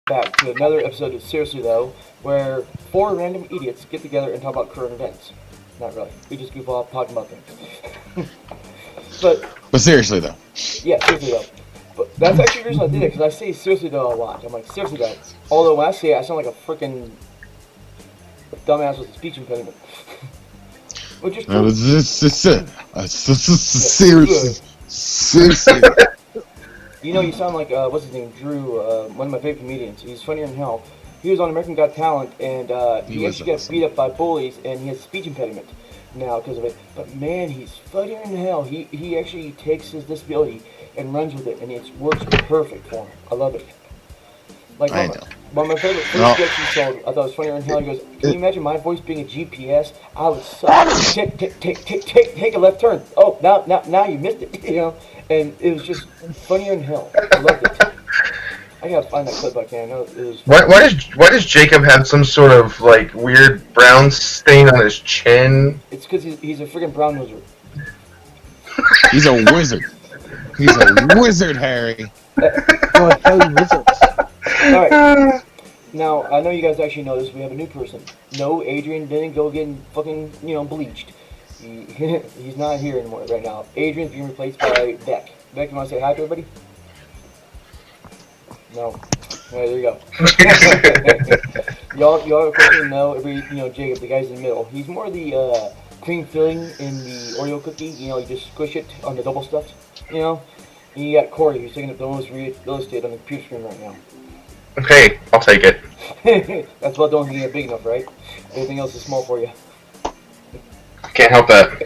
back to another episode of Seriously Though, where four random idiots get together and talk about current events. Not really. We just goof off talking about things. but But seriously though, yeah, seriously though. But that's actually the reason I did it, because I say seriously though a lot. I'm like, seriously though. Although when I say it, I sound like a freaking dumbass with a speech impediment. Which is true. Seriously. You know, you sound like, what's his name? Drew, one of my favorite comedians. He's funnier than hell. He was on American Got Talent, and he actually got beat up by bullies, and he has a speech impediment now because of it. But man, he's funnier than hell. He actually takes his disability and runs with it, and it works perfect for him. I love it. Like one of my favorite first jokes he told, I thought it was funnier than hell. He goes, "Can you imagine my voice being a GPS? I would suck. Take a left turn. Oh, now you missed it. You know." And it was just funnier than hell. I loved it. I gotta find that clip I can. I know it was. Why does Jacob have some sort of like weird brown stain on his chin? It's because he's a freaking brown wizard. He's a wizard. He's a wizard, Harry. Oh, Harry Wizards. Alright. Now, I know you guys actually know this. We have a new person. No, Adrian didn't go getting fucking, bleached. He's not here anymore right now. Adrian's being replaced by Beck. Beck, you want to say hi to everybody? No. Alright, there you go. y'all of course know Jacob, the guy's in the middle. He's more the cream filling in the Oreo cookie. You just squish it on the double stuffed. And you got Corey, who's taking up the most real estate on the computer screen right now. Okay, I'll take it. That's about the only thing you get big enough, right? Everything else is small for you. Can't help that.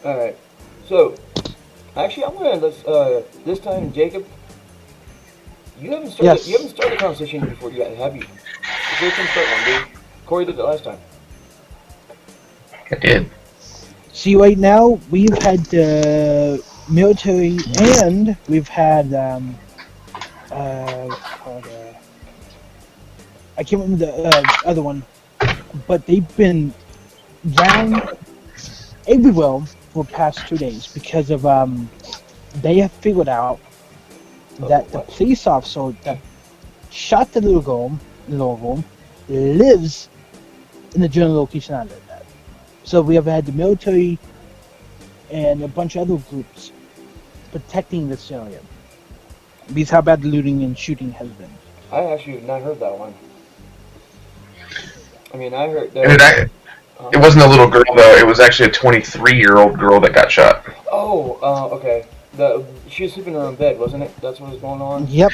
Alright. So, actually, I'm gonna this time, Jacob. You haven't started the conversation before yet, have you? It's your turn to start one, dude. Corey did it last time. I did. See, right now we've had the military, and we've had I can't remember the other one, but they've been down everywhere for the past 2 days because of they have figured out that the police officer that shot the little girl in Louisville lives in the general location I live at. So we have had the military and a bunch of other groups protecting this area. Because how bad the looting and shooting has been. I actually have not heard that one. I mean, I heard that... It wasn't a little girl, though. It was actually a 23-year-old girl that got shot. Oh, okay. She was sleeping in her own bed, wasn't it? That's what was going on? Yep.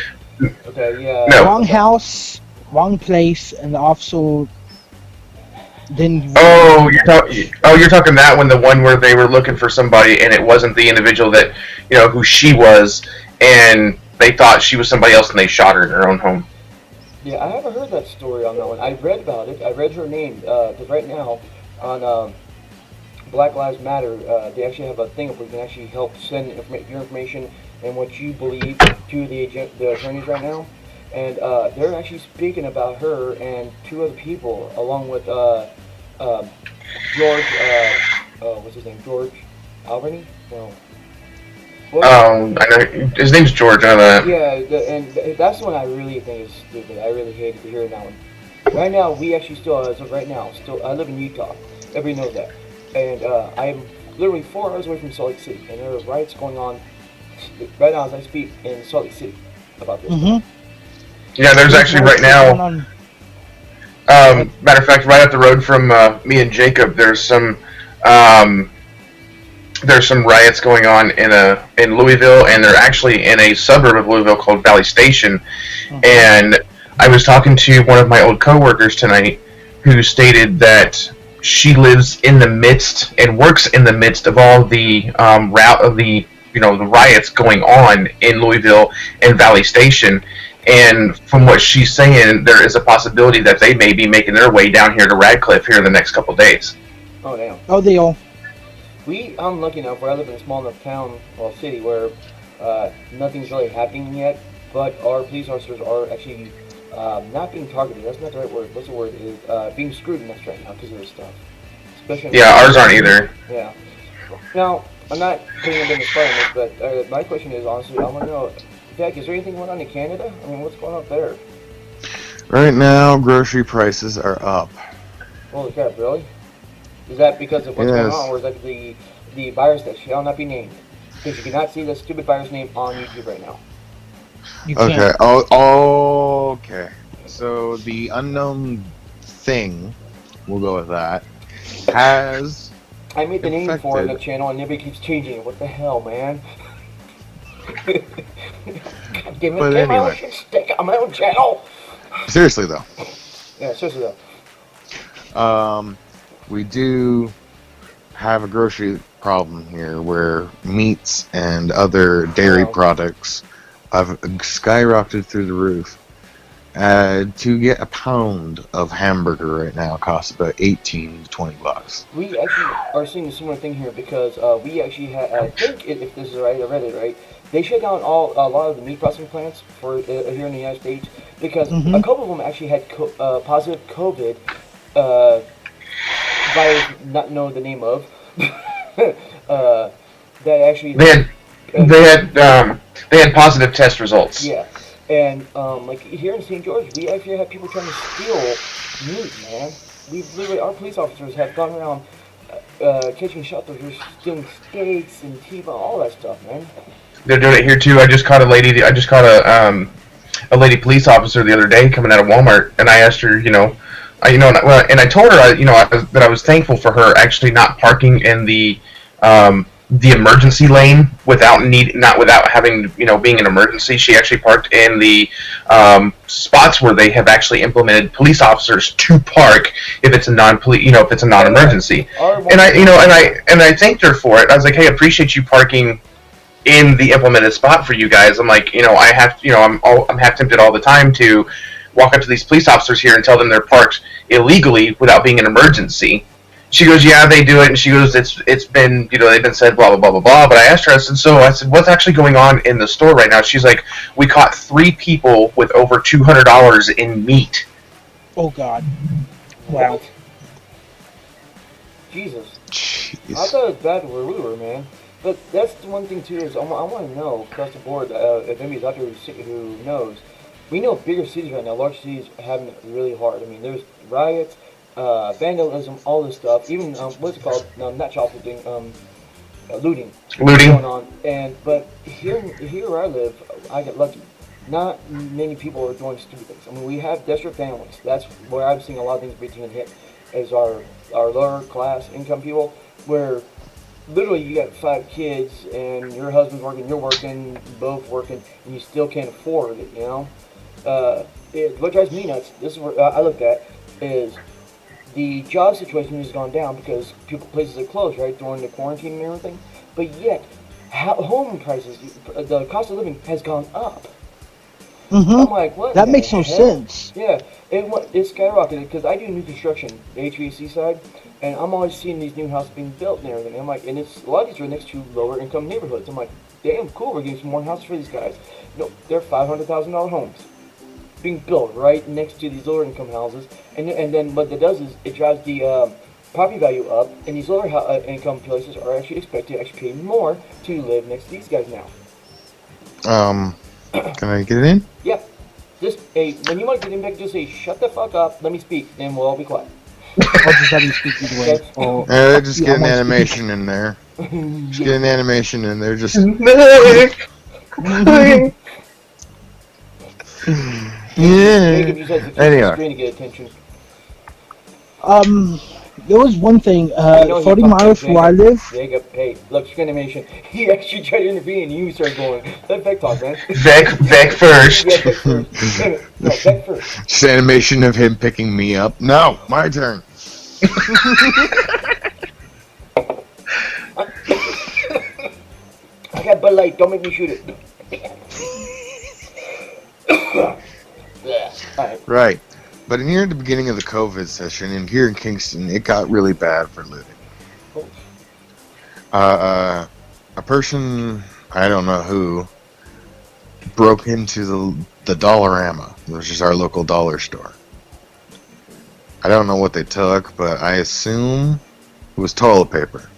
Okay, yeah. No. Wrong house, wrong place, and the officer didn't... Oh, you're talking that one, the one where they were looking for somebody, and it wasn't the individual that, who she was, and they thought she was somebody else, and they shot her in her own home. Yeah, I haven't heard that story on that one. I read about it. I read her name, because right now, on Black Lives Matter, they actually have a thing where you can actually help send your information and what you believe to the attorneys right now. And they're actually speaking about her and two other people, along with George, what's his name? George Albany? No. I know his name's George. I know that. Yeah, and that's the one I really think is stupid. I really hated to hear that one. Right now, we actually still, as of right now, I live in Utah. Everybody knows that. And I'm literally 4 hours away from Salt Lake City, and there are riots going on right now as I speak in Salt Lake City about this. Mm-hmm. Yeah, there's actually right now. Matter of fact, right up the road from me and Jacob, there's some riots going on in Louisville, and they're actually in a suburb of Louisville called Valley Station. Mm-hmm. And I was talking to one of my old coworkers tonight, who stated that she lives in the midst and works in the midst of all the the riots going on in Louisville and Valley Station. And from what she's saying, there is a possibility that they may be making their way down here to Radcliffe here in the next couple of days. Oh, damn. Oh, they all. I'm lucky enough where I live in a small enough town or city where nothing's really happening yet, but our police officers are actually not being targeted. That's not the right word. What's the word? Is being scrutinized right now because of this stuff. Especially ours aren't either. Yeah. Now, I'm not putting them in the spot on this, but my question is, honestly, I want to know, Jack, is there anything going on in Canada? I mean, what's going on there? Right now, grocery prices are up. Holy crap, really? Is that because of what's going Yes. on, or is that the virus that shall not be named? Because you cannot see the stupid virus name on YouTube right now. You can't. Okay. Oh, okay. So the unknown thing, we'll go with that, has I made the name for it on the Infected. channel, and everybody keeps changing it. What the hell, man? God damn it! But Get my own anyway. shit stick on my own channel. seriously though. Yeah, seriously though. We do have a grocery problem here where meats and other dairy Wow. products have skyrocketed through the roof. To get a pound of hamburger right now costs about 18 to 20 bucks. We actually are seeing a similar thing here because we actually had. I think if this is right, I read it right. They shut down a lot of the meat processing plants for here in the United States because Mhm. a couple of them actually had positive COVID virus, not know the name of. That actually They had positive test results. yeah, and like here in St. George, we actually have people trying to steal meat, man. We've literally our police officers have gone around catching shelters, stealing steaks and T-bone, all that stuff, man. They're doing it here too. I just caught a lady. I just caught a lady police officer the other day coming out of Walmart, and I asked her, and I told her, that I was thankful for her actually not parking in the emergency lane not without having being an emergency. She actually parked in the spots where they have actually implemented police officers to park if it's a if it's a non-emergency. And I thanked her for it. I was like, hey, I appreciate you parking in the implemented spot for you guys. I'm like, I'm half tempted all the time to walk up to these police officers here and tell them they're parked illegally without being an emergency. She goes, yeah, they do it, and she goes, it's been, they've been said blah blah blah blah blah. But I asked her, I said, what's actually going on in the store right now? She's like, we caught 3 people with over $200 in meat. Oh God. Wow. What? Jesus. I Jeez. thought it was bad where we were, man. But that's the one thing too is I want to know across the board if anybody's out there who knows. We know bigger cities right now, large cities, are having it really hard. I mean, there's riots, vandalism, all this stuff. Even what's it called? Not shoplifting, looting going on. But here where I live, I get lucky. Not many people are doing stupid things. I mean, we have desperate families. That's where I'm seeing a lot of things being hit. Is our lower class income people where literally you got 5 kids and your husband's working, you're working, both working, and you still can't afford it. What drives me nuts. This is what I looked at is the job situation has gone down because places are closed, right, during the quarantine and everything. But yet, home prices, the cost of living has gone up. Mm-hmm. I'm like, what? That the makes no hell? sense. Yeah, it skyrocketed because I do new construction, the HVAC side, and I'm always seeing these new houses being built and everything. I'm like, and it's a lot of these are next to lower income neighborhoods. I'm like, damn, cool, we're getting some more houses for these guys. No, they're $500,000 homes being built right next to these lower income houses, and then what that does is it drives the property value up, and these lower income places are actually expected to actually pay more to live next to these guys now. Can I get it in? Yep. Just when you want to get in back, just say, shut the fuck up, let me speak, then we'll all be quiet. I'll just let you speak either way. Okay. Or, Just you get an almost- animation in there. Just get an animation in there. Just Jacob, yeah. you said to Anyway. screen to get attention. There was one thing. know he 40 fucked miles up, from where I live. Jacob, hey, look, screen animation. He actually tried to intervene and you started going. Let Beck talk, man. Vec first. Yeah, Beck first. No, Beck first. Just animation of him picking me up. No, my turn. I got Bud Light, don't make me shoot it. Alright. Right. But near the beginning of the COVID session, and here in Kingston, it got really bad for looting. A person, I don't know who, broke into the Dollarama, which is our local dollar store. I don't know what they took, but I assume it was toilet paper.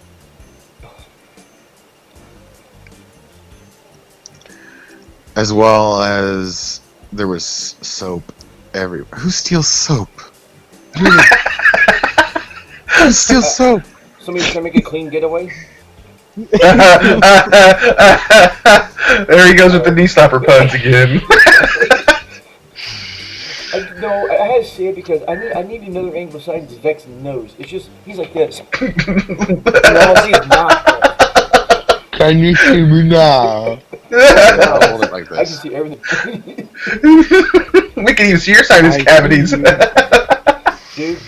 as well as there was soap everywhere. Who steals soap? Who steals soap? Somebody trying to make a clean getaway? There he goes with the knee stopper puns again. No, I had to say it because I need another angle besides Vex's nose. It's just, he's like this. And all I see is nostrils. Can you see me now? I'll hold it like I can this. see everything. We can even see your sinus cavities. Dude,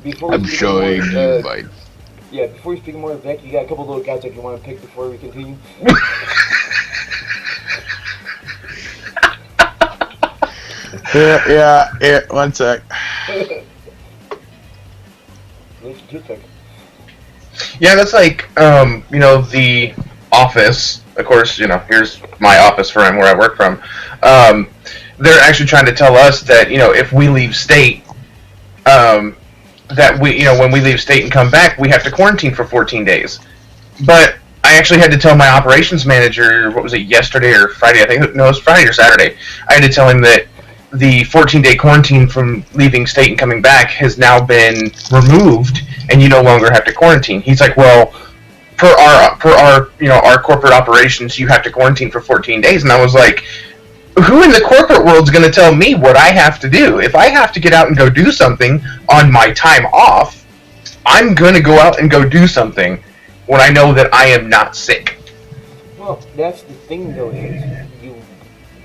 before we I'm speak showing more, you my. yeah, before we speak more, Vex, you got a couple little guys that you want to pick before we continue? Yeah. 1 sec. Let's toothpick. Yeah, that's like, the office. Of course, here's my office from where I work from. They're actually trying to tell us that, if we leave state, that we, when we leave state and come back, we have to quarantine for 14 days. But I actually had to tell my operations manager, what was it, yesterday or Friday? I think, no, it was Friday or Saturday. I had to tell him that the 14-day quarantine from leaving state and coming back has now been removed, and you no longer have to quarantine. He's like, well, per our corporate operations, you have to quarantine for 14 days. And I was like, who in the corporate world is going to tell me what I have to do? If I have to get out and go do something on my time off, I'm going to go out and go do something when I know that I am not sick. Well, that's the thing, though, is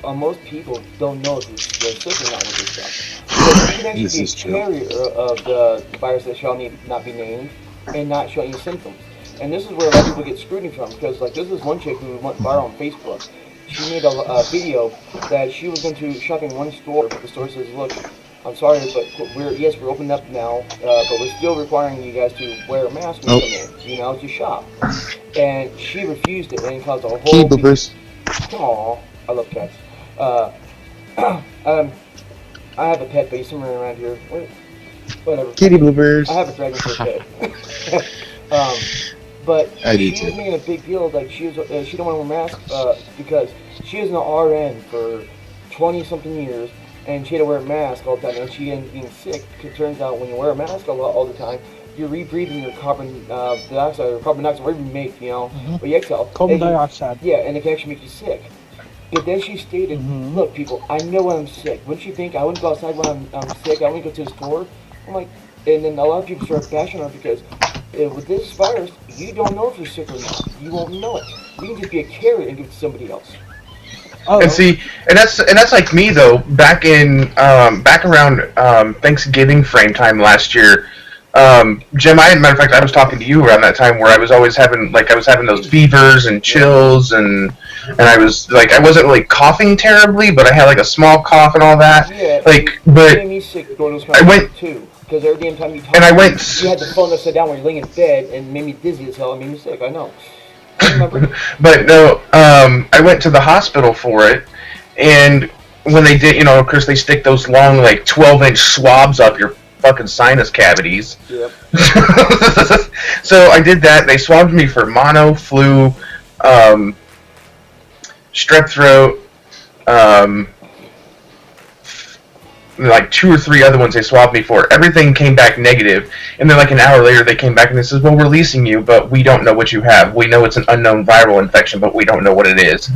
most people don't know if they're sick or not with this stuff. Because you can actually be a carrier of the virus that shall not be named and not show any symptoms. And this is where a lot of people get scrutiny from, because like this is one chick who went viral on Facebook. She made a video that she was going to shop in one store, but the store says, look, I'm sorry, but we're open up now, but we're still requiring you guys to wear a mask when you come in, to shop. And she refused it, and it caused a whole... Key bloopers. Aw, I love cats. I have a pet, but he's somewhere around here. Whatever. Kitty bloopers. I have a dragon for a pet. But I do she was too. making a big deal, like she don't want to wear a mask because she was an RN for 20-something years, and she had to wear a mask all the time, and she ended up being sick. It turns out when you wear a mask all the time, you're rebreathing your carbon dioxide or carbon dioxide, whatever you make, but you exhale. Carbon dioxide. Yeah, and it can actually make you sick. But then she stated, look, people, I know when I'm sick. Wouldn't you think I wouldn't go outside when I'm sick? I wouldn't go to the store. I'm like, and then a lot of people start bashing her because with this virus, you don't know if you're sick or not. You won't know it. You can just be a carrier and give it to somebody else. Oh, And see, and that's like me though. Back around Thanksgiving frame time last year, Jim. Matter of fact, I was talking to you around that time where I was always having those fevers and chills, and I was like, I wasn't really coughing terribly, but I had like a small cough and all that. Yeah, but it made me sick during those I went too. Because every damn time you talk, and I went. you had the phone upside down when you're laying in bed, and made me dizzy as hell. It made me sick. I know. I remember. But no, I went to the hospital for it, and when they did, of course they stick those long, like 12-inch swabs up your fucking sinus cavities. Yep. So I did that. They swabbed me for mono, flu, strep throat, like 2 or 3 other ones they swabbed me for. Everything came back negative, and then like an hour later they came back and they says, well, we're releasing you, but we don't know what you have. We know it's an unknown viral infection, but we don't know what it is.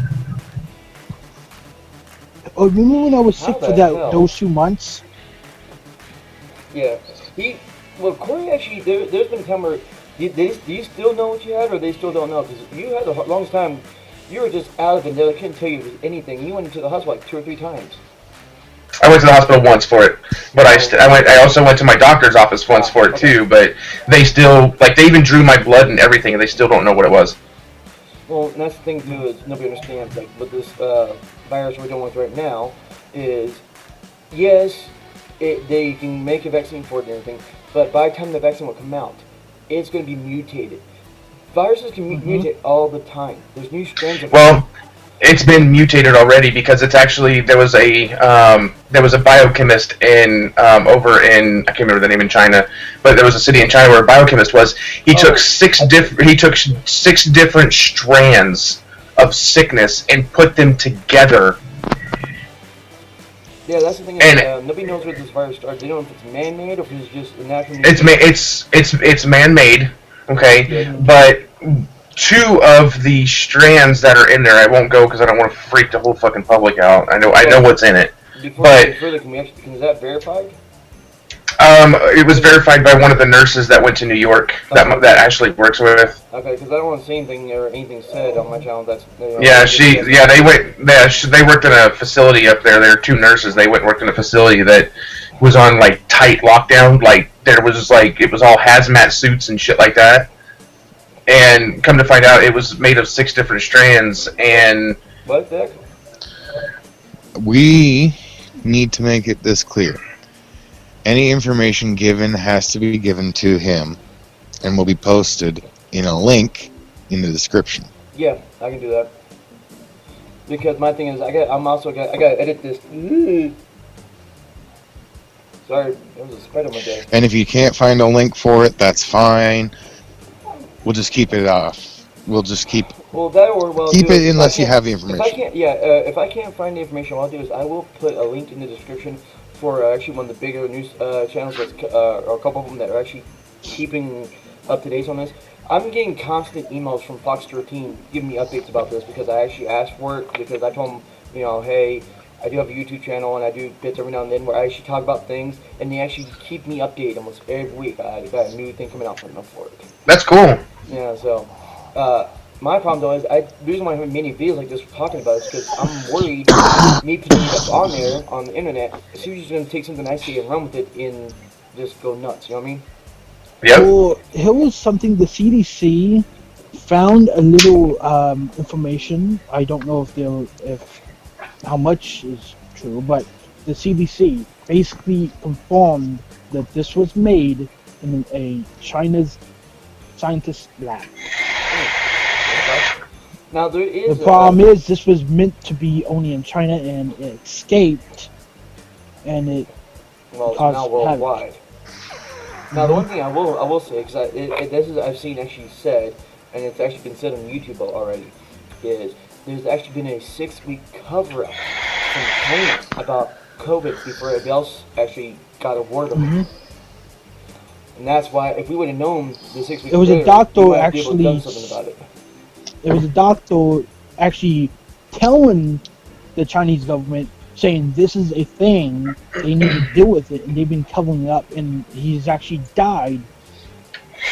Oh, you mean when I was sick How for the hell? those 2 months? Yeah. Corey actually, there's been a time where, do you still know what you had, or they still don't know? Because you had the longest time, you were just out of it, they couldn't tell you if it was anything. You went into the hospital like 2 or 3 times. I went to the hospital once for it, but I also went to my doctor's office once for it too, but they still, they even drew my blood and everything, and they still don't know what it was. Well, and that's the thing too, is nobody understands, with this virus we're dealing with right now, is, yes, they can make a vaccine for it and everything, but by the time the vaccine will come out, it's going to be mutated. Viruses can mutate all the time. There's new strands of It's been mutated already because it's actually there was a biochemist in over in I can't remember the name in China, but there was a city in China where a biochemist was. He took six different strands of sickness and put them together Yeah, that's the thing. And Nobody knows where this virus started. They don't know if it's man-made or if it's just a natural. it's man-made, okay, Mhm. but two of the strands that are in there, I won't go because I don't want to freak the whole fucking public out. I know what's in it. Before we But go further, can is that verified? it was verified by one of the nurses that went to New York that Ashley works with. Okay, because I don't want to say anything or anything said on my channel. That's They worked in a facility up there. There are two nurses. They went and worked in a facility that was on like tight lockdown. Like there was like it was all hazmat suits and shit like that. And come to find out, it was made of 6 different strands. And What the heck? We need to make it this clear. Any information given has to be given to him and will be posted in a link in the description. Yeah, I can do that. Because my thing is, I gotta edit this. Sorry, there was a spider on my day. And if you can't find a link for it, that's fine. We'll just keep it off. We'll just keep Keep it unless you have the If I information. can't, if I can't find the information, what I'll do is I will put a link in the description for actually one of the bigger news channels, or a couple of them that are actually keeping up to date on this. I'm getting constant emails from Fox 13 giving me updates about this because I actually asked for it because I told them, hey, I do have a YouTube channel and I do bits every now and then where I actually talk about things, and they actually keep me updated almost every week. I got a new thing coming out from them for it. that's cool. Yeah, so my problem though is the reason why I have many videos like this talking about it is because I'm worried me putting stuff on there on the internet, she's just gonna take something I say and run with it and just go nuts. You know what I mean? Yep. Well, here was something the CDC found a little information. I don't know if how much is true, but the CDC basically confirmed that this was made in a China's scientist lab. Now there is The problem is this was meant to be only in China and it escaped, and it well, it's caused now worldwide. Now the one thing I will say, because this is I've seen actually said, and it's actually been said on YouTube already, is there's actually been a 6-week cover-up from China about COVID before everybody else actually got a word of it. And that's why if we would have known the 6 weeks It was a later, doctor we might have been able to actually done something about it. It was a doctor actually telling the Chinese government, saying this is a thing, they need to deal with it, and they've been covering it up, and he's actually died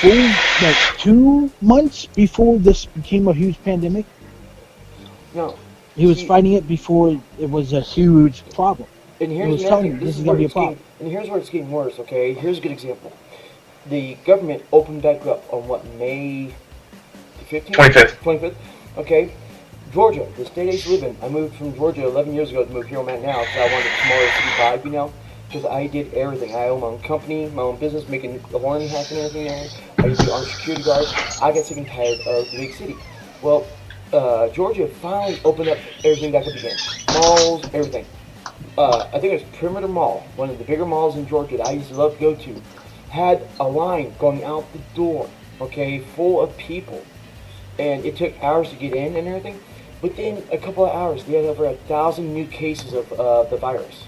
like 2 months before this became a huge pandemic. No. He was fighting it before it was a huge problem. And It here's was another telling thing. you, this is where gonna be a it's getting- problem. And here's where it's getting worse. Okay, here's a good example. The government opened back up on what, May 15th? 25th. 25th. Okay. Georgia, the state I used to live in. I moved from Georgia 11 years ago to move here I'm at now because I wanted a smaller city vibe, because I did everything. I own my own company, my own business, making the horn happen and everything there. I used to be armed security guard. I got sick and tired of the big city. Well, Georgia finally opened up everything back up again. Malls, everything. I think it was Perimeter Mall, one of the bigger malls in Georgia that I used to love to go to, had a line going out the door, okay, full of people. And it took hours to get in and everything. Within a couple of hours, they had over 1,000 new cases of the virus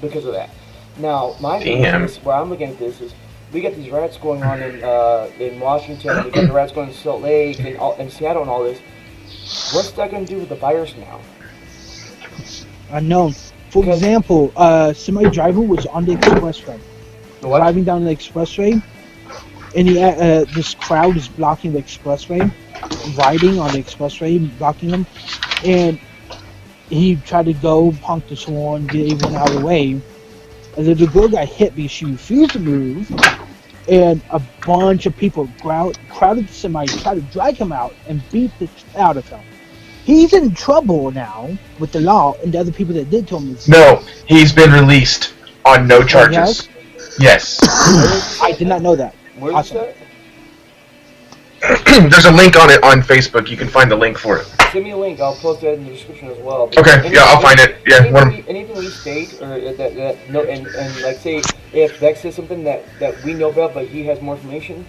because of that. Now, my thing is, where I'm looking at this is, we got these riots going on in Washington, we got the riots going in Salt Lake and Seattle and all this. What's that going to do with the virus now? Unknown. For Because- example, semi-driver was on the expressway, The what? driving down the expressway, and this crowd is blocking the expressway, riding on the expressway, blocking them, and he tried to go, honk the horn, get everyone out of the way, and then the girl got hit because she refused to move, and a bunch of people crowded the semi, tried to drag him out and beat the out of him. He's in trouble now with the law and the other people that did to him. No, he's been released on no charges. Yes. I did not know that. Where's Awesome. that? There's a link on it on Facebook. You can find the link for it. Send me a link. I'll post that in the description as well. Okay, yeah, I'll find it. Yeah, anything we state or that no, and like say if Vex says something that we know about, but he has more information,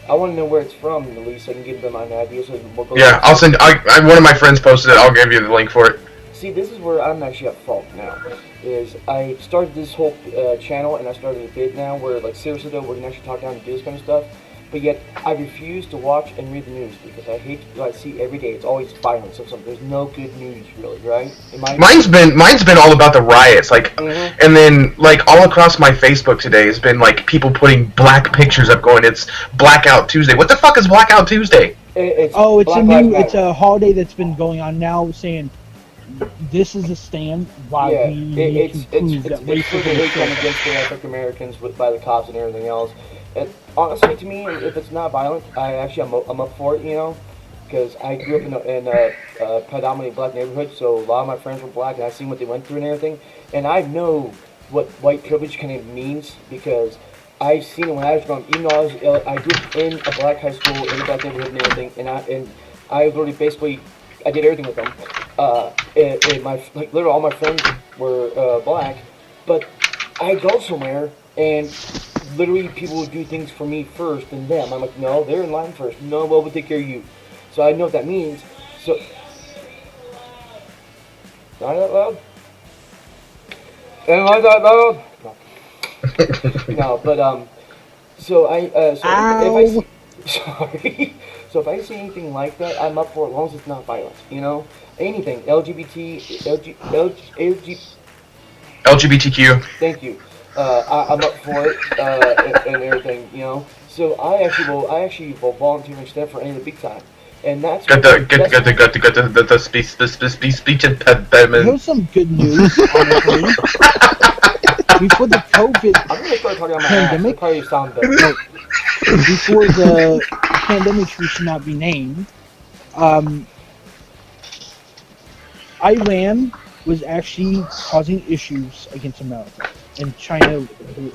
I want to know where it's from at least, so I can give them an idea. So we'll go Yeah, I'll send. One of my friends posted it. I'll give you the link for it. See, this is where I'm actually at fault now. Is I started this whole channel and I started a bit now where, like, seriously though, we're gonna actually talk down and do this kind of stuff. But yet, I refuse to watch and read the news because I hate what I see every day. It's always violence of something. There's no good news, really, right? Mine's been all about the riots, like, Mhm. and then like all across my Facebook today has been like people putting black pictures up, going, "It's Blackout Tuesday." What the fuck is Blackout Tuesday? It's Oh, it's Black a Lives new, Matter. it's a holiday that's been going on now, saying this is a stand why Yeah, we need to prove that it's for the racism hate is crime still against the African Americans by the cops and everything else. And honestly, to me, if it's not violent, I'm up for it, you know, because I grew up in a predominantly black neighborhood, so a lot of my friends were black, and I've seen what they went through and everything, and I know what white privilege kind of means because I've seen it when I was growing up. Even though I grew up in a black high school, in a black neighborhood and everything, and I literally basically I did everything with them. And my like literally all my friends were black, but I go somewhere and literally people would do things for me first than them. I'm like, no, they're in line first. No, well, we'll take care of you. So I know what that means. So not that loud. Am I that loud? No, no, but so if I Ow. sorry. So if I see anything like that, I'm up for it as long as it's not violent. You know, anything LGBTQ. Thank you. I'm up for it and everything. You know, so I actually will volunteer and stand for any of the big time, and that's Got the speech impediment. Here's some good news, honestly. Before the COVID, I'm gonna start talking about my Pandemic? ass. It'll probably sound better. no, before the pandemic, which should not be named, Iran was actually causing issues against America. And China,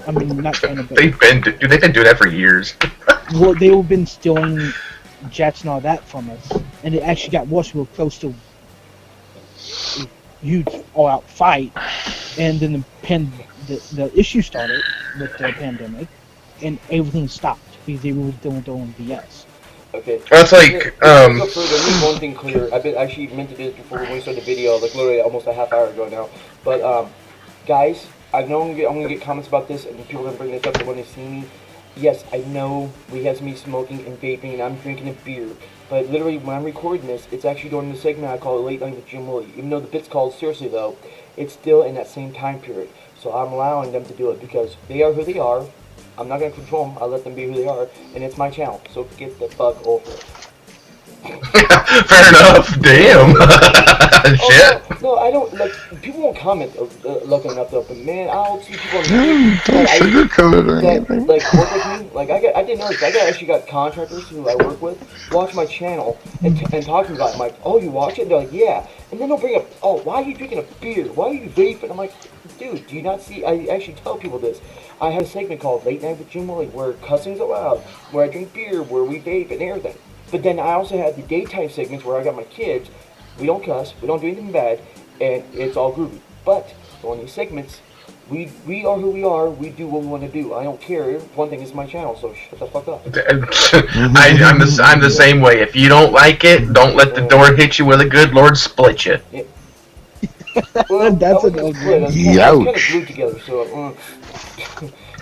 I mean, not China, but They've been doing that for years. well, they've been stealing jets and all that from us. And it actually got worse. We were close to a huge all-out fight. And then the issue started with the pandemic, and everything stopped because they were doing BS. Okay. That's like, Go further, make one thing clear. I've been actually meant to do this before we started the video, like literally almost a half hour ago now. But guys, I know I'm gonna get comments about this, and people are gonna bring this up when they see me. Yes, I know we have me smoking and vaping, and I'm drinking a beer. But literally, when I'm recording this, it's actually during the segment I call it Late Night with Jim Willie. Even though the bit's called Seriously though, it's still in that same time period. So I'm allowing them to do it because they are who they are. I'm not gonna control them. I let them be who they are, and it's my channel. So get the fuck over it. fair enough. Damn. Shit. Oh, no, I don't like. People won't comment looking it up though, but man, I'll see people on the Don't sugarcoat it or that anything. like work with me. Like I didn't notice. Actually got contractors who I work with watch my channel and talk to me about it. I'm like, oh, you watch it? They're like, yeah. And then they'll bring up, oh, why are you drinking a beer? Why are you vaping? I'm like, dude, do you not see? I actually tell people this. I have a segment called Late Night with Jim Willie where cussing's allowed, where I drink beer, where we vape and everything. But then I also have the daytime segments where I got my kids. We don't cuss, we don't do anything bad, and it's all groovy. But on these segments, we are who we are. We do what we want to do. I don't care. One thing is my channel, so shut the fuck up. I'm the same way. If you don't like it, don't let the door hit you with a good Lord split you. Well, That's I an wasn't old split. I was one. kind of glued together. So,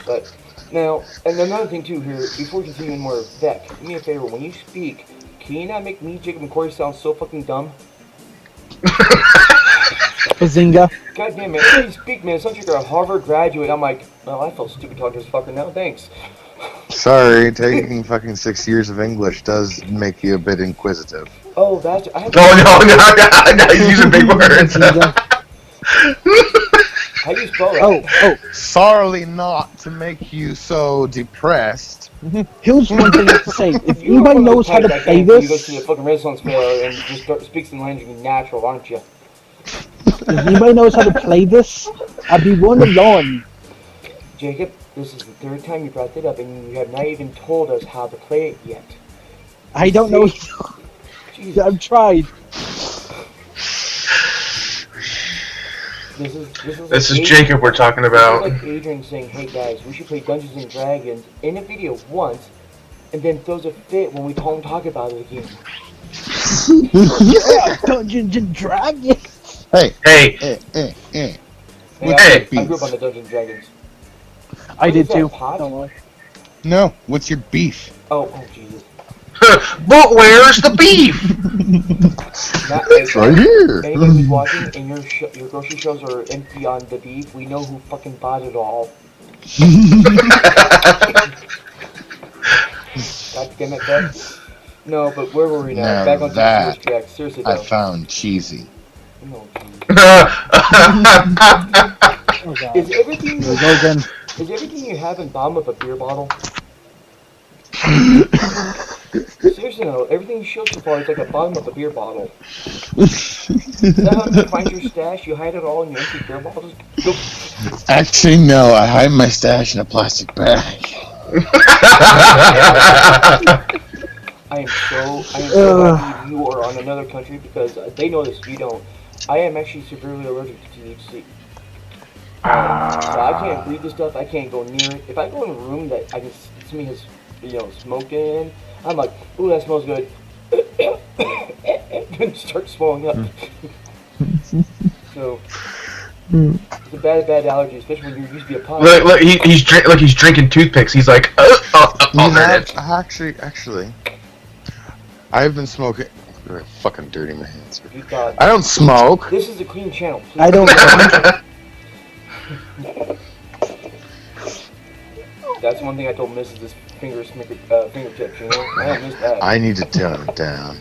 but now, and another thing too here, before we continue more, Beck, do me a favor. When you speak, can you not make me, Jacob, and Corey sound so fucking dumb? Bazinga. God damn it! When you speak, man, it sounds like you're a Harvard graduate. I'm like, well, I felt stupid talking to this fucker now. Thanks. Sorry, taking fucking 6 years of English does make you a bit inquisitive. Oh, that's. I have Oh no, he's using big words. Bazinga. How do you spell that? Oh, Sorry not to make you so depressed. here's one thing I have to say. If You're one anybody of those knows how to types that play You go to the this, fucking Renaissance Fair and just speaks in language natural, aren't you? if anybody knows how to play this, I'd be willing to learn. Jacob, this is the third time you brought that up, and you have not even told us how to play it yet. I don't know. Jesus. I've tried. This is Jacob we're talking This about. is like Adrian saying, hey guys, we should play Dungeons and Dragons in a video once, and then throws a fit when we don't talk about it again. Yeah, Dungeons and Dragons. Hey, Hey, eh. Hey, What's Hey. your I grew beef? up on the Dungeons and Dragons. I What did is that, too. pot? Don't worry. No, what's your beef? Oh, Jesus. but where's the beef? Not, It's right here. Anybody who's watching and your grocery shelves are empty on the beef, we know who fucking bought it all. God damn it, Beth. No, but where were we now? Now Back onto the that serious track. Seriously, I though. found cheesy. No, geez. Oh god. Is everything Here we go again. is everything you have in the bottom of a beer bottle? Seriously, no. Everything you showed so far is like a bottom of a beer bottle. Is that how you find your stash? You hide it all in your empty beer bottles? Go. Actually, no. I hide my stash in a plastic bag. I am so happy you are on another country because they know this. You don't. I am actually severely allergic to THC. So I can't breathe this stuff. I can't go near it. If I go in a room that I can somebody has, smoked in, I'm like, ooh, that smells good. And start swelling up. So it's a bad allergy, especially when you're used to be a pot. look, he's drinking toothpicks. He's like, there it is. Actually, I've been smoking. I'm fucking dirty my hands. You thought, I don't smoke. this is a clean channel. Please. I don't know. That's one thing I told Mrs. This fingertips. I don't miss that. I need to tone it down.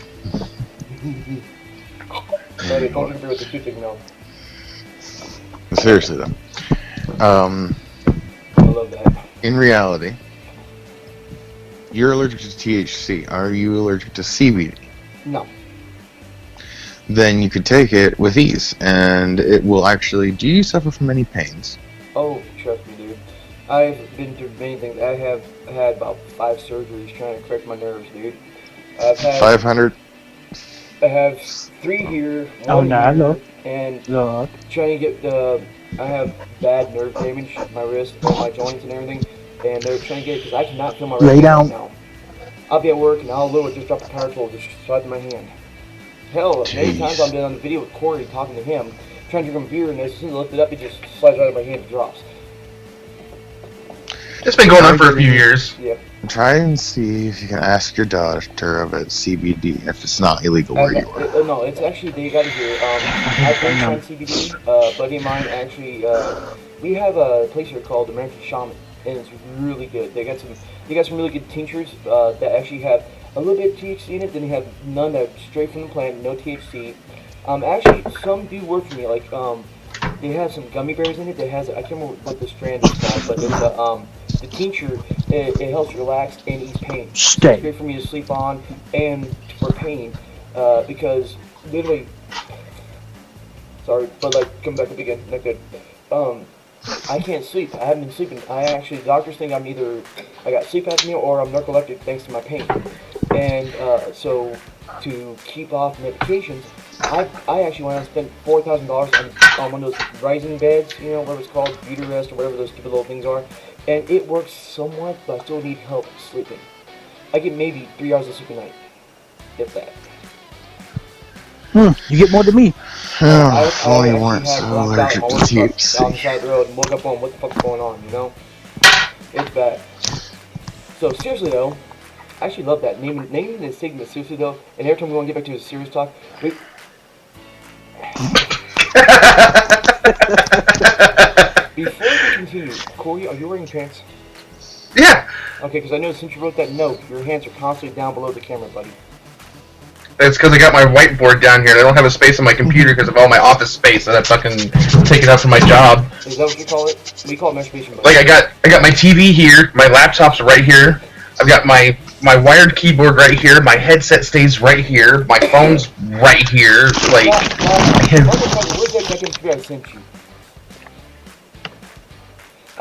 Sorry, don't interfere with the toothpick now. Seriously though, I love that. in reality, you're allergic to THC. Are you allergic to CBD? No. Then you could take it with ease, and it will actually. Do you suffer from any pains? Oh, trust me, dude. I've been through many things. I have had about 5 surgeries trying to correct my nerves, dude. I've had 500. I have 3 here, 1 Oh, no, here, no. and Look. trying to get I have bad nerve damage, my wrist, all my joints and everything, and they're trying to get it because I cannot feel my Lay right down. hand now. I'll be at work and I'll literally just drop a power tool just slide in my hand. Hell, many Jeez. times I've been on the video with Corey talking to him, trying to drink a beer, and as soon as I lift it up, it just slides right in my hand and drops. It's been going on for a few years. Yeah. Try and see if you can ask your doctor about CBD if it's not illegal where you are. No, it's actually, they got it here. I've been trying CBD. A buddy of mine actually, we have a place here called American Shaman, and it's really good. They got some really good tinctures that actually have a little bit of THC in it. Then they have none that are straight from the plant, no THC. Actually, some do work for me. Like they have some gummy bears in it that has, I can't remember what the strand is called, but there's the tincture. It helps relax and ease pain. Stay. It's great for me to sleep on and for pain because literally. Sorry, but like come back up again. Not good. I can't sleep. I haven't been sleeping. Doctors think I'm either I got sleep apnea or I'm narcoleptic thanks to my pain. And so to keep off medications, I actually went out and spent $4,000 on one of those rising beds, whatever it's called, Buterest or whatever those stupid little things are. And it works somewhat, but I still need help sleeping. I get maybe 3 hours of sleep a night, if that. You get more than me. I If only you actually weren't had so blacked out allergic in to my work truck out on the THC. side of the road and woke up on what the fuck's going on, It's bad. So seriously though, I actually love that. Naming the segment seriously though, and every time we want to get back to a serious talk, before we continue, Corey, are you wearing pants? Yeah, Okay, because I know since you wrote that note, your hands are constantly down below the camera, buddy. that's because I got my whiteboard down here. And I don't have a space on my computer because of all my office space that I fucking taken up for my job. Is that what you call it? We call it masturbation, buddy. Like I got my TV here, my laptop's right here. I've got my wired keyboard right here. My headset stays right here. My phone's right here. Like, Motherfucker, where's that second computer I sent you?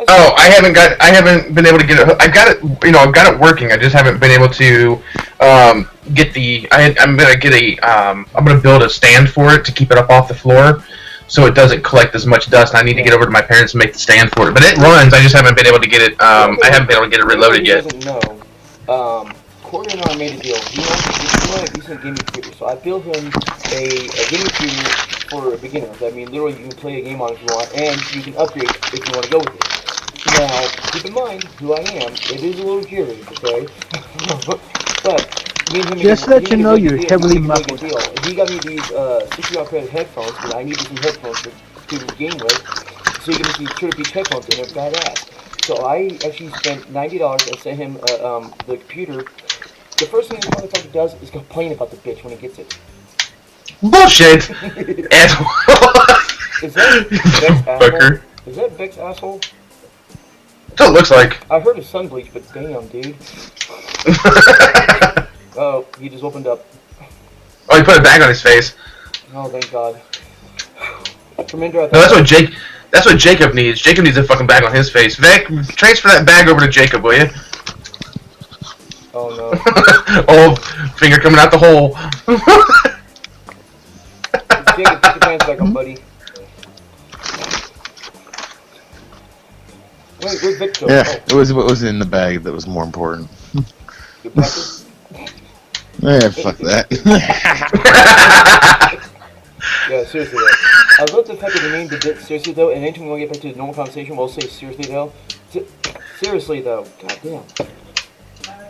oh, I haven't been able to get it. I've got it working. I just haven't been able to get the. I'm gonna build a stand for it to keep it up off the floor, so it doesn't collect as much dust. And I need to get over to my parents and make the stand for it. But it runs. I just haven't been able to get it. I haven't been able to get it reloaded yet. Doesn't know. Corey and I made a deal. He wanted a decent gaming computer, so I built him a gaming computer for beginners. I mean, literally, you can play a game on it if you want, and you can upgrade if you want to go with it. Now, keep in mind who I am. It is a little jittery, okay? But me and him Just make a- let you he know make a you're deal. heavily He make a muffled. deal. He got me these $60 credit headphones because I needed some headphones to game with. So you can get these Turtle Beach headphones and they're badass. So I actually spent $90 and sent him the computer. The first thing this motherfucker does is complain about the bitch when he gets it. Bullshit. Asshole. Is that Beck's asshole? Fucker. Is that Beck's asshole? That's what it looks like. I heard his sun bleach, but damn, dude. Oh, he just opened up. Oh, he put a bag on his face. Oh, thank God. Tremendous. I No, that's what Jacob needs. Jacob needs a fucking bag on his face. Vic, transfer that bag over to Jacob, will you? Oh no. Oh, finger coming out the hole. Jacob, put your pants back on, buddy. Wait, where's Vic go? Yeah, it was what was in the bag that was more important. Oh, your packer? Yeah, fuck that. Yeah, seriously though. I love the fact that we named the bit seriously though, and anytime we get back to the normal conversation, we'll say seriously though. Seriously though, god damn.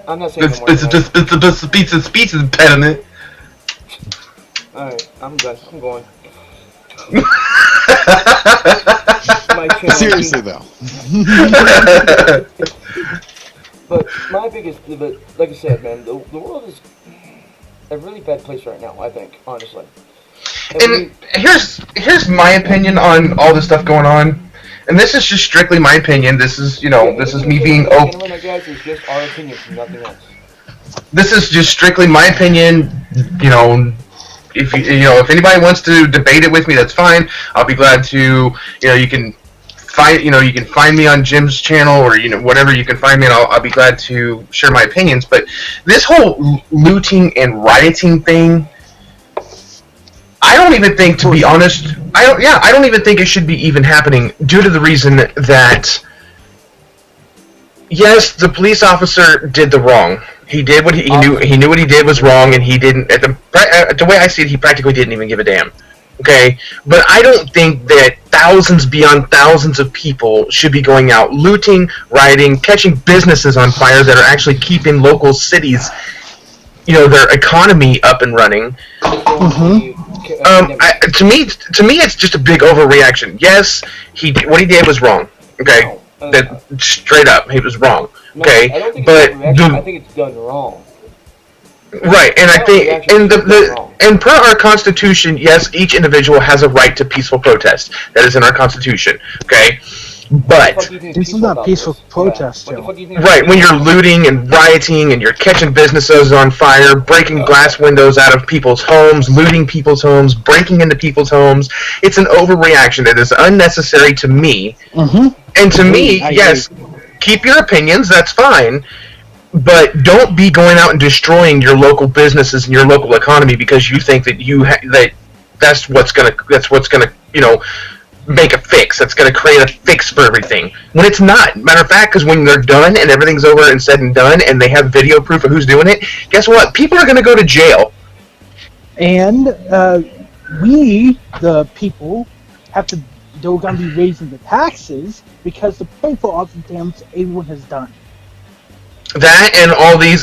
I'm not saying no more. It's speech impediment. Alright, I'm done. I'm going. My channel. Seriously though. But my biggest, but like I said, man, the world is a really bad place right now. I think, honestly. And here's my opinion on all this stuff going on. And this is just strictly my opinion. This is, this is me being open. Guys, it's just our opinion, nothing else. This is just strictly my opinion. If if anybody wants to debate it with me, that's fine. I'll be glad to. You can find me on Jim's channel or whatever. You can find me, and I'll be glad to share my opinions. But this whole looting and rioting thing, I don't even think, to be honest, I don't even think it should be even happening due to the reason that, yes, the police officer did the wrong. He did what he knew. He knew what he did was wrong, and he didn't. The way I see it, he practically didn't even give a damn. Okay, but I don't think that thousands beyond thousands of people should be going out looting, rioting, catching businesses on fire that are actually keeping local cities, their economy up and running. To me, it's just a big overreaction. Yes, what he did was wrong. Okay, that straight up, he was wrong. Okay, I don't think but I think it's done wrong. Right, and I think, and per our Constitution, yes, each individual has a right to peaceful protest. That is in our Constitution. Okay, but This is not peaceful protest, Joe. right, when you're looting and rioting and you're catching businesses on fire, breaking glass windows out of people's homes, looting people's homes, breaking into people's homes, it's an overreaction that is unnecessary to me. And to me, yes, keep your opinions, that's fine, but don't be going out and destroying your local businesses and your local economy because you think that that's what's gonna make a fix. That's gonna create a fix for everything. When it's not. Matter of fact, because when they're done and everything's over and said and done, and they have video proof of who's doing it, guess what? People are gonna go to jail. And we, the people, they're going to be raising the taxes because to pay for all the damages everyone has done. That and all these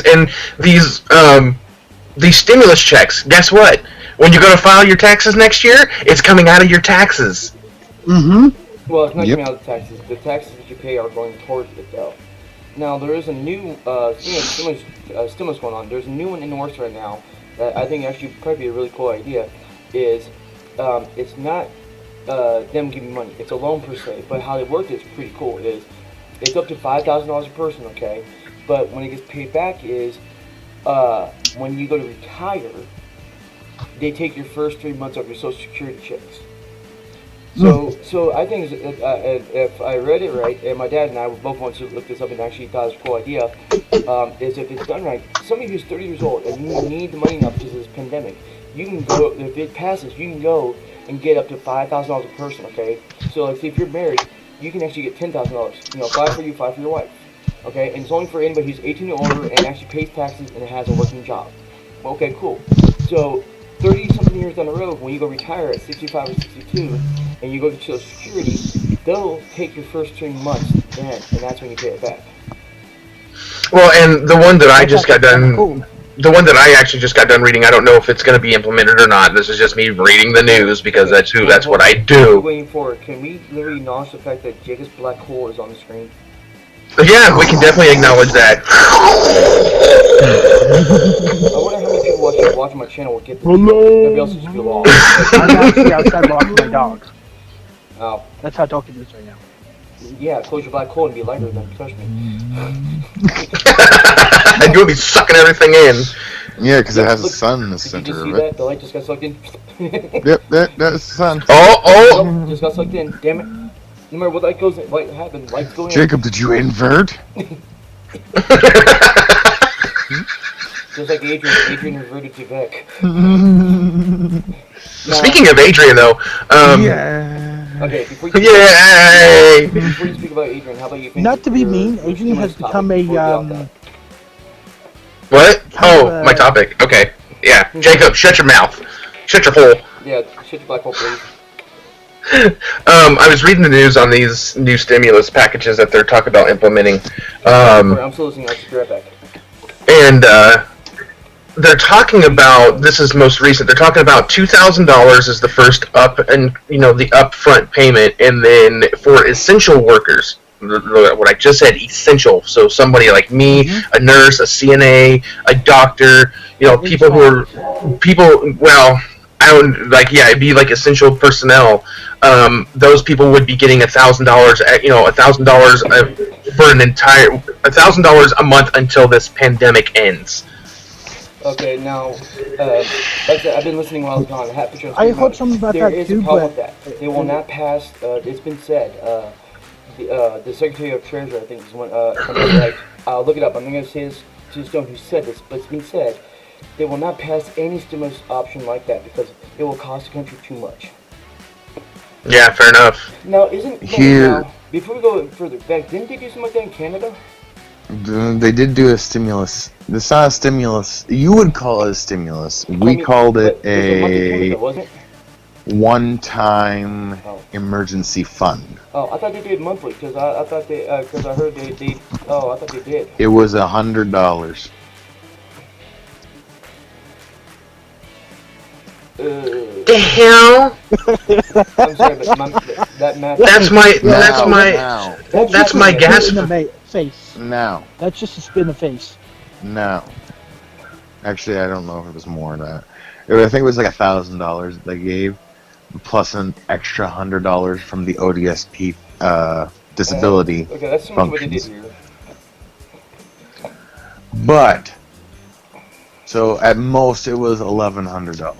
stimulus checks. Guess what? When you're going to file your taxes next year, it's coming out of your taxes. Well, it's not coming out of the taxes. The taxes that you pay are going towards it, though. Now, there is a new stimulus going on. There's a new one in the works right now that I think actually probably be a really cool idea. It's not them giving money. It's a loan per se, but how they work is pretty cool. It's up to $5,000 a person, okay? But when it gets paid back is when you go to retire, they take your first 3 months of your Social Security checks. So I think if I read it right, and my dad and I were both wanted to look this up and actually thought it was a cool idea, is if it's done right, somebody who's 30 years old and you need the money now because of this pandemic, you can go, if it passes, you can go and get up to $5,000 a person, okay? So like, if you're married, you can actually get $10,000, 5 for you, 5 for your wife, okay? And it's only for anybody who's 18 or older and actually pays taxes and has a working job. Okay, cool. So 30 something years down the road, when you go retire at 65 or 62, and you go get Social Security, they'll take your first 3 months then, and that's when you pay it back. Well, and the one that I just got done, Cool. the one that I actually just got done reading, I don't know if it's going to be implemented or not. This is just me reading the news because that's what I What do. are we waiting for? Can we literally acknowledge the fact that Jacob's black hole is on the screen? Yeah, we can definitely acknowledge that. I wonder how many people watching my channel will get this. Everybody else will just be lost. I'm actually outside walking my dog. Oh, That's how dark it is right now. yeah, close your black hole and be lighter then, trust me. And you'll be sucking everything in. Yeah, because it has a Look, sun in the Did you center just see of it. that? The light just got sucked in. Yep, that's the sun. Oh, Oh, just got sucked in. Damn it. No matter what light goes in, light happens, light's going in. Jacob, did you invert? Just like Adrian reverted to Vec. Now, Speaking of Adrian, though, Yeah. okay, before you, yay! before you speak about Adrian, how about you finish Not to be your- mean, your Adrian has stimulus become topic a before we get off that? What? Kind Oh, of, my topic. Okay, yeah. Jacob, shut your mouth. Shut your hole. Yeah, shut your black hole, please. I was reading the news on these new stimulus packages that they're talking about implementing. I'm still listening, I'll just be right back. And they're talking about, this is most recent, they're talking about $2,000 is the first the upfront payment, and then for essential workers, what I just said, essential, so somebody like me, a nurse, a CNA, a doctor, it'd be like essential personnel. Those people would be getting $1,000, $1,000 for an entire $1,000 a month until this pandemic ends. Okay, now, like I said, I've been listening while I was gone. I heard something about there that is too, a problem but with that. They will not pass, it's been said, the Secretary of Treasury, I think is one, right. I'll look it up. I'm not going to say this to stone who said this, but it's been said. They will not pass any stimulus option like that because it will cost the country too much. Yeah, fair enough. Now, Here- before we go further back, didn't they do something like that in Canada? They did do a stimulus. It's not a stimulus. You would call it a stimulus. We called it But was monthly payment, a though, wasn't it? one-time Oh. emergency fund. Oh, I thought they did monthly because I thought because I heard they. Oh, I thought they did. It was $100. The hell? I'm sorry, but that math. That's my Now. That's just my a spit gas- in the face. Now. That's just a spit in the face. No. Actually, I don't know if it was more than that. I think it was like $1,000 they gave, plus an extra $100 from the ODSP disability. Okay, that's similar to what they did functions. here. But so at most it was $1,100.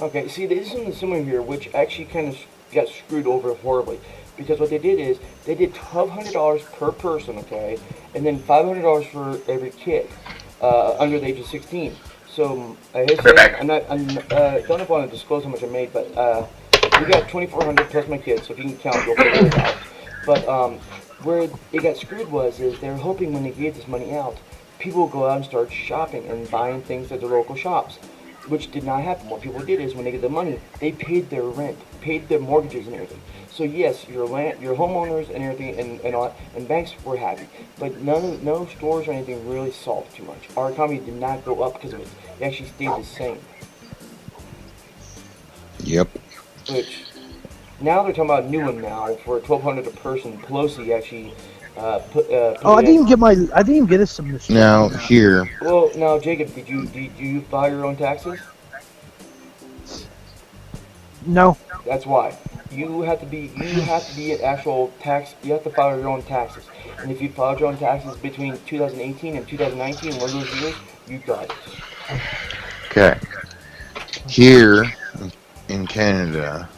Okay, see, there's something similar here, which actually kind of got screwed over horribly. Because what they did is, they did $1,200 per person, okay? And then $500 for every kid under the age of 16. So, I hate to say, don't know if I want to disclose how much I made, but we got $2,400 plus my kids, so if you can count, you'll figure it out. But where it got screwed is they're hoping when they gave this money out, people will go out and start shopping and buying things at the local shops. Which did not happen. What people did is when they get the money, they paid their rent, paid their mortgages and everything. So yes, your homeowners and everything and all, and banks were happy, but no stores or anything really solved too much. Our economy did not go up because of it. It actually stayed the same. Yep. Which now they're talking about a new one now for $1,200 a person. Pelosi actually put. Oh, I didn't even get a submission. Now here, Well, now Jacob, did you file your own taxes? No. That's why. You have to be an actual tax. You have to file your own taxes. And if you filed your own taxes between 2018 and 2019, one of those years, you got it. okay, here in Canada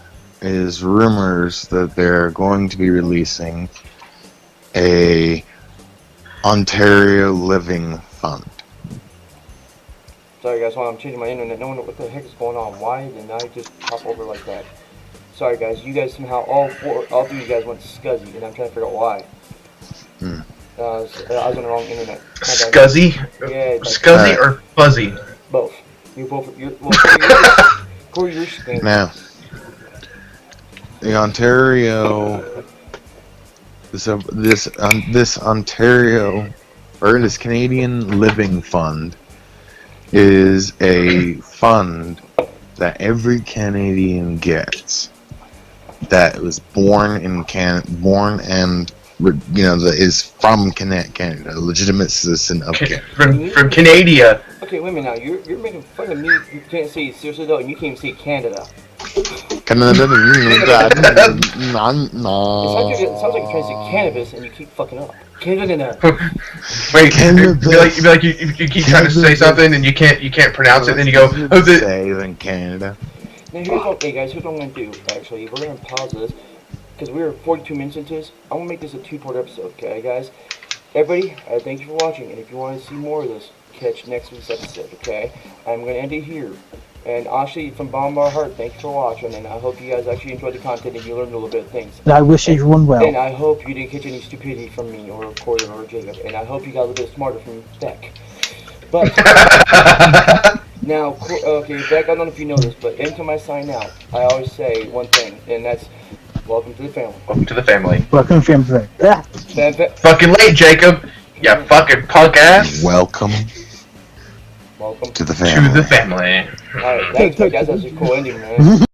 is rumors that they're going to be releasing a Ontario Living Fund. Sorry guys, while I'm changing my internet, no one knows what the heck is going on. Why did I just pop over like that? Sorry guys, you guys somehow all three of you guys went scuzzy, and I'm trying to figure out why. I was on the wrong internet. My bad. Scuzzy? Yeah, like Scuzzy or fuzzy? both. You're both. Corey, you're stink. Now, the Ontario, this Ontario, or this Canadian Living Fund, is a fund that every Canadian gets that was born and that is from Canada, a legitimate citizen of Canada. From Canada. Okay, wait a minute now. You're making fun of me. You can't say seriously though, and you can't even say Canada. Canada. It sounds like you're trying to say cannabis, and you keep fucking up. Canada. Wait, Cannabis. you keep trying to say something and you can't pronounce it, and then you go, oh, say in Canada. Now hey guys, here's what I'm gonna do. Actually, we're gonna pause this because we're 42 minutes into this. I'm gonna make this a 2-part episode. Okay, guys. Everybody, thank you for watching, and if you want to see more of this, catch next week's episode. Okay, I'm gonna end it here. And actually, from bottom of our heart, thank you for watching, and I hope you guys actually enjoyed the content and you learned a little bit of things. And I wish everyone well. And I hope you didn't catch any stupidity from me, or Corey, or Jacob, and I hope you got a little bit smarter from Beck. But, now, okay, Beck, I don't know if you know this, but anytime I sign out, I always say one thing, and that's, welcome to the family. welcome to the family. Welcome, family. Ah. Fucking late, Jacob. You fucking punk ass. Welcome Welcome to the family. To the family. Alright, thanks, Beck. That's a cool ending, man.